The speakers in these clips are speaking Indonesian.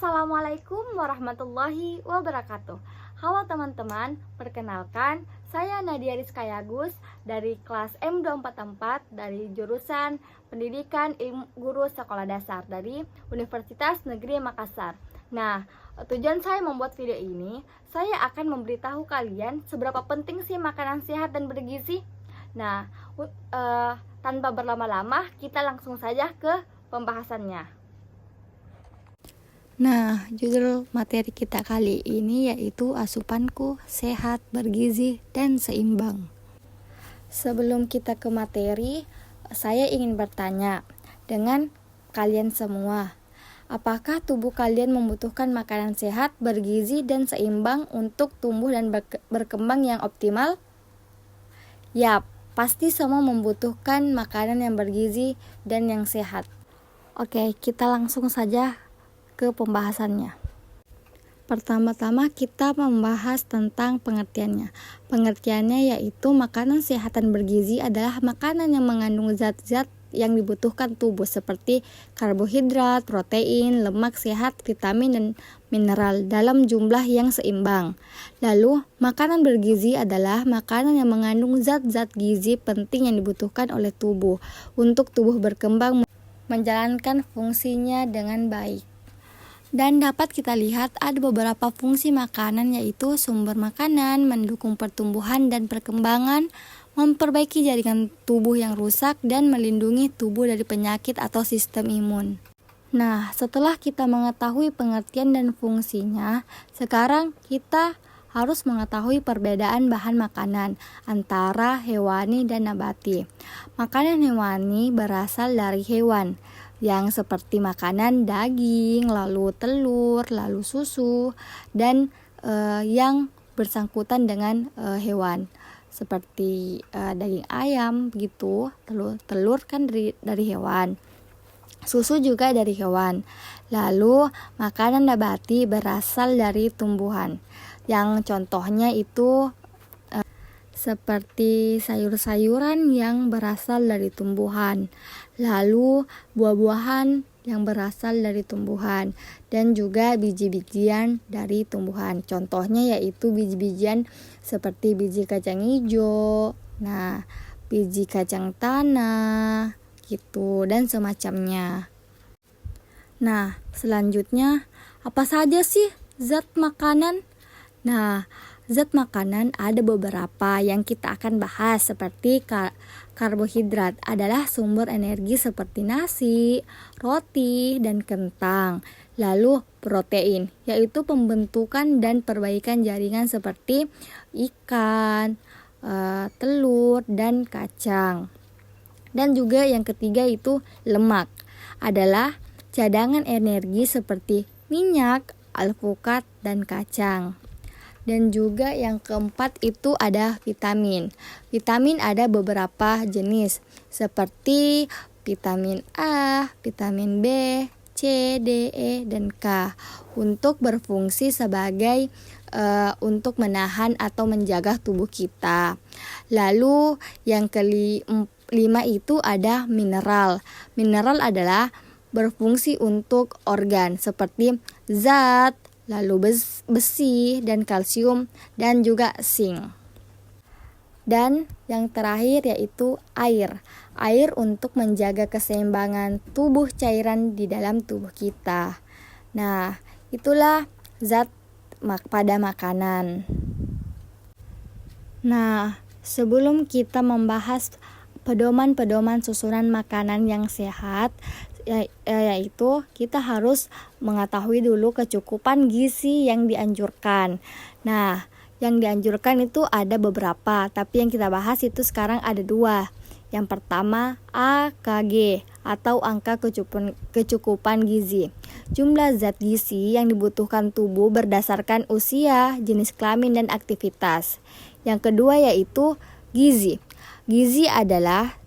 Assalamualaikum warahmatullahi wabarakatuh. Halo teman-teman, perkenalkan saya Nadia Rizka Yagus dari kelas M244 dari jurusan Pendidikan Ilmu Guru Sekolah Dasar dari Universitas Negeri Makassar. Nah, tujuan saya membuat video ini, saya akan memberitahu kalian seberapa penting sih makanan sehat dan bergizi. Nah, tanpa berlama-lama, kita langsung saja ke pembahasannya. Nah, judul materi kita kali ini yaitu asupanku sehat, bergizi, dan seimbang. Sebelum kita ke materi, saya ingin bertanya dengan kalian semua. Apakah tubuh kalian membutuhkan makanan sehat, bergizi, dan seimbang untuk tumbuh dan berkembang yang optimal? Yap, pasti semua membutuhkan makanan yang bergizi dan yang sehat. Oke, kita langsung saja ke pembahasannya. Pertama-tama kita membahas tentang pengertiannya. Pengertiannya yaitu makanan sehat dan bergizi adalah makanan yang mengandung zat-zat yang dibutuhkan tubuh seperti karbohidrat, protein, lemak sehat, vitamin, dan mineral dalam jumlah yang seimbang. Lalu, makanan bergizi adalah makanan yang mengandung zat-zat gizi penting yang dibutuhkan oleh tubuh untuk tubuh berkembang menjalankan fungsinya dengan baik. Dan dapat kita lihat ada beberapa fungsi makanan yaitu sumber makanan, mendukung pertumbuhan dan perkembangan, memperbaiki jaringan tubuh yang rusak, dan melindungi tubuh dari penyakit atau sistem imun. Nah, setelah kita mengetahui pengertian dan fungsinya, sekarang kita harus mengetahui perbedaan bahan makanan antara hewani dan nabati. Makanan hewani berasal dari hewan, yang seperti makanan daging, lalu telur, lalu susu, dan yang bersangkutan dengan hewan seperti daging ayam gitu, telur kan dari hewan, susu juga dari hewan. Lalu makanan nabati berasal dari tumbuhan, yang contohnya itu seperti sayur-sayuran yang berasal dari tumbuhan, lalu buah-buahan yang berasal dari tumbuhan, dan juga biji-bijian dari tumbuhan. Contohnya yaitu biji-bijian seperti biji kacang hijau, biji kacang tanah, gitu, dan semacamnya. Nah, selanjutnya apa saja sih zat makanan? Nah, zat makanan ada beberapa yang kita akan bahas seperti karbohidrat adalah sumber energi seperti nasi, roti, dan kentang. Lalu protein yaitu pembentukan dan perbaikan jaringan seperti ikan, telur, dan kacang. Dan juga yang ketiga itu lemak adalah cadangan energi seperti minyak, alpukat, dan kacang. Dan juga yang keempat itu ada vitamin. Vitamin ada beberapa jenis seperti vitamin A, vitamin B, C, D, E, dan K untuk berfungsi sebagai untuk menahan atau menjaga tubuh kita. Lalu yang kelima itu ada mineral. Mineral adalah berfungsi untuk organ seperti zat, lalu besi dan kalsium, dan juga zinc. Dan yang terakhir yaitu air. Air untuk menjaga keseimbangan tubuh cairan di dalam tubuh kita. Nah, itulah zat pada makanan. Nah, sebelum kita membahas pedoman-pedoman susunan makanan yang sehat, yaitu kita harus mengetahui dulu kecukupan gizi yang dianjurkan. Nah, yang dianjurkan itu ada beberapa, tapi yang kita bahas itu sekarang ada 2. Yang pertama AKG atau angka kecukupan gizi. Jumlah zat gizi yang dibutuhkan tubuh berdasarkan usia, jenis kelamin, dan aktivitas. Yang kedua yaitu gizi. Gizi adalah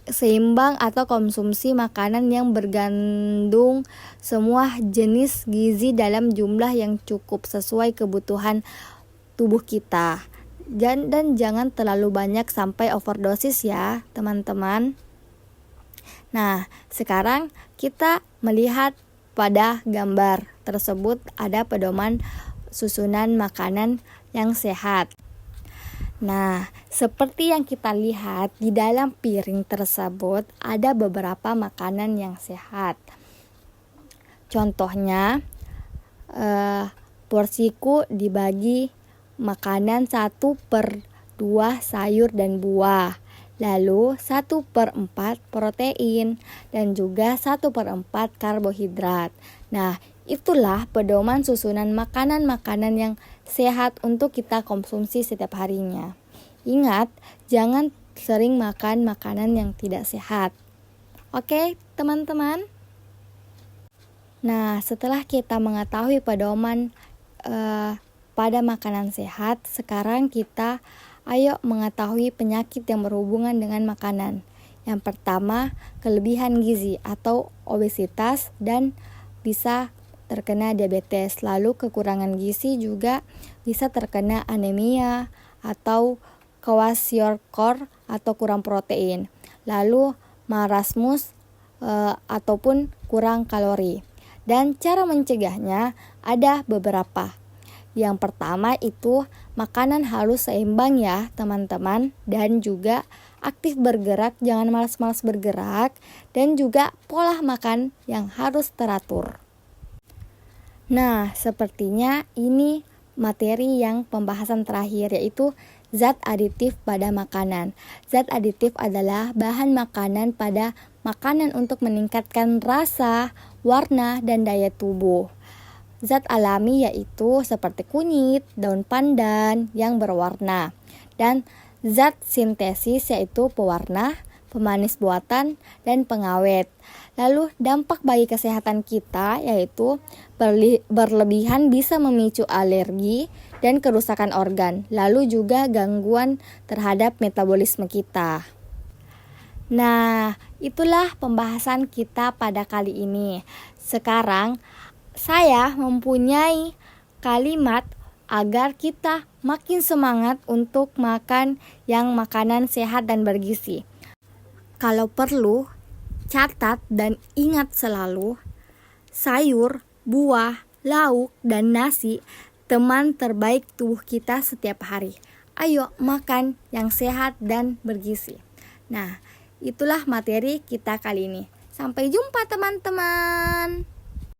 seimbang atau konsumsi makanan yang bergandung semua jenis gizi dalam jumlah yang cukup sesuai kebutuhan tubuh kita. Dan jangan terlalu banyak sampai overdosis ya teman-teman. Nah, sekarang kita melihat pada gambar tersebut ada pedoman susunan makanan yang sehat. Nah, seperti yang kita lihat di dalam piring tersebut ada beberapa makanan yang sehat. Contohnya, porsiku dibagi makanan 1/2 sayur dan buah, lalu 1/4 protein, dan juga 1/4 karbohidrat. Nah, itulah pedoman susunan makanan-makanan yang sehat untuk kita konsumsi setiap harinya. Ingat, jangan sering makan makanan yang tidak sehat. Oke, teman-teman? Nah, setelah kita mengetahui pedoman pada makanan sehat, sekarang kita ayo mengetahui penyakit yang berhubungan dengan makanan. Yang pertama, kelebihan gizi atau obesitas dan bisa terkena diabetes. Lalu kekurangan gizi juga bisa terkena anemia atau kwashiorkor atau kurang protein. Lalu marasmus ataupun kurang kalori. Dan cara mencegahnya ada beberapa. Yang pertama itu makanan harus seimbang ya teman-teman, dan juga aktif bergerak, jangan malas-malas bergerak, dan juga pola makan yang harus teratur. Nah, sepertinya ini materi yang pembahasan terakhir, yaitu zat aditif pada makanan. Zat aditif adalah bahan makanan pada makanan untuk meningkatkan rasa, warna, dan daya tubuh. Zat alami yaitu seperti kunyit, daun pandan yang berwarna. Dan zat sintesis yaitu pewarna, pemanis buatan, dan pengawet. Lalu dampak bagi kesehatan kita yaitu berlebihan bisa memicu alergi dan kerusakan organ, lalu juga gangguan terhadap metabolisme kita. Nah, itulah pembahasan kita pada kali ini. Sekarang saya mempunyai kalimat agar kita makin semangat untuk makan yang makanan sehat dan bergizi. Kalau perlu, catat dan ingat selalu, sayur, buah, lauk, dan nasi teman terbaik tubuh kita setiap hari. Ayo makan yang sehat dan bergizi. Nah, itulah materi kita kali ini. Sampai jumpa teman-teman.